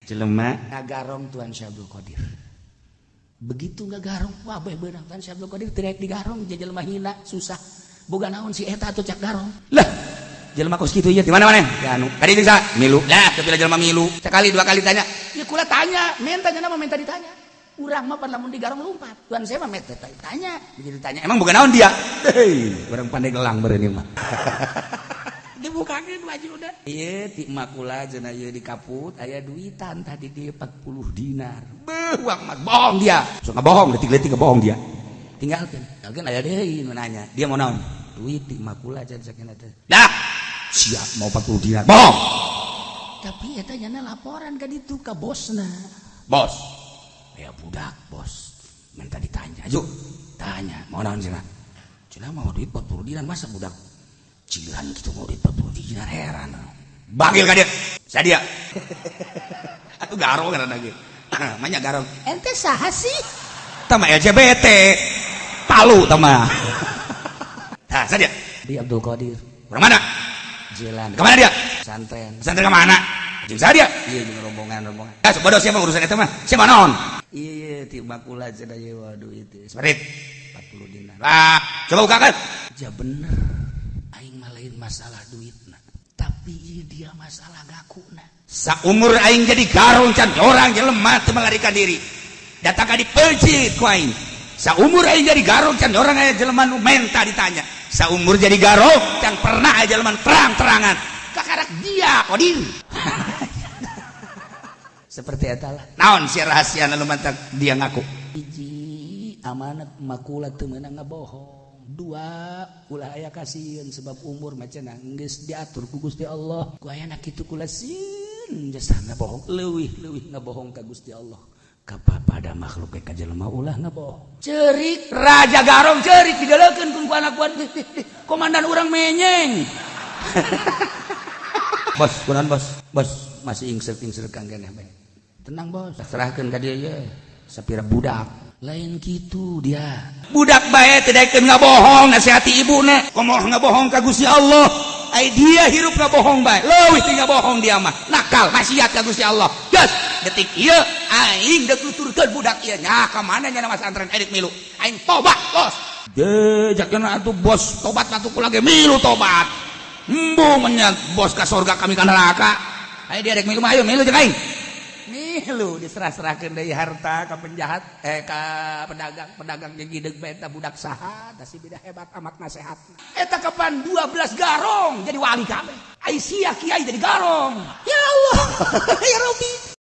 jelema ngagarong Tuan Syekh Abdul Qadir. Begitu ngagarong, wah beunang Tuan Syekh Abdul Qadir tirek digarong jeung jelema hina susah. Boga naon si eta atuh cak garong. Lah, jelema kos kitu ieu di mana-mana? Ya anu, kadi bisa milu. Lah, teu pila jelema milu. Sekali dua kali tanya. Ya kula tanya, minta nya mah minta ditanya. Urang mah pan lamun digarong lompat. Tuan saya mah minta ditanya, begitu ditanya. Emang boga naon dia? Hei, urang pandai gelang beureun mah. Dibukakeun wajuna. Ieu ti emak kula cenah ieu di kaput aya duitan tadi di 40 dinar. Beuh, uang mah bohong dia. Sok ngabohong, leutik-leutik ngabohong dia. Tinggalkeun aya deui nu nanya. Dia mau naon? Duit di emak kula cenah sakitu teh. Dah, siap mau 40 dinar. Bohong. Tapi eta nya laporan ka ditu ka bosna. Bos, ya budak bos. Minta ditanya. Ayo, tanya. Mau naon cenah? Cenah mau duit 40 dinar masa budak cilan gitu mau duit 40 dinar heran. Bagil ka dia. Sadia. Atuh garong kana lagi. Manya garong. Ente saha sih? Tama LGBT. Palu tama. Nah, sadia. Di Abdul Qadir. Orang mana? Jalan. Kemana dia? Pesantren. Pesantren kemana? Jeung sadia? Iya jeung rombongan. Ya, sok bodoh siapa urusan eta mah? Siapa naon? Iya, ti makula cenah ye waduh itu. Separit 40 dinar. Lah, coba bukakan. Ja bener. Aing mah lain masalah duitna. Tapi dia masalah ngakuna. Saumur aing jadi garong can orang jelema teu melarikan diri. Datang ka dipeucit ku aing. Saumur aing jadi garong can orang aya jelema nu menta ditanya. Saumur jadi garong can pernah aya jelema terang-terangan. Kakarak dia Qadir. Seperti eta lah. Naon si rahasia nu mantak dia ngaku? Hiji amanat makula teu meunang ngabohong. Dua ulah aya kasieun sebab umur macenah geus diatur ku Gusti Allah. Ku aya na kitu kula sieun jasa ngabohong leuwih ngabohong ka Gusti Allah. Kapada makhluk ka jelema ulah ngabohong. Ceurik raja garong ceurik digalekeun ku anak buah komandan urang menyeng. Bos, kunaon bos? Bos masih ingser-ingser kang keneh bae. Tenang bos, serahkeun ka dieu ye. Sapira budak lain gitu dia budak bae teu daekeun ngabohong nasihati ibuna komoh ngabohong ka Gusti Allah ai dia hirup ngabohong bae leuwih teu ngabohong dia mah nakal maksiat ka Gusti Allah geus detik ieu aing deuk nuturkeun budak ieu nya ka mana nya nama pesantren edik milu aing tobat bos jejakkeun atuh bos tobat atuh kula ge milu tobat embung nya bos ka surga kami ka neraka ai dia edik milu mah ayo milu jeung aing milu diserah-serahkeun deui harta ka penjahat ka pedagang jeung gideg bae eta budak saha da si bida hebat amat nasehatna eta kapan 12 garong jadi wali kabeh ai sia kiai jadi garong ya Allah ya Rabbi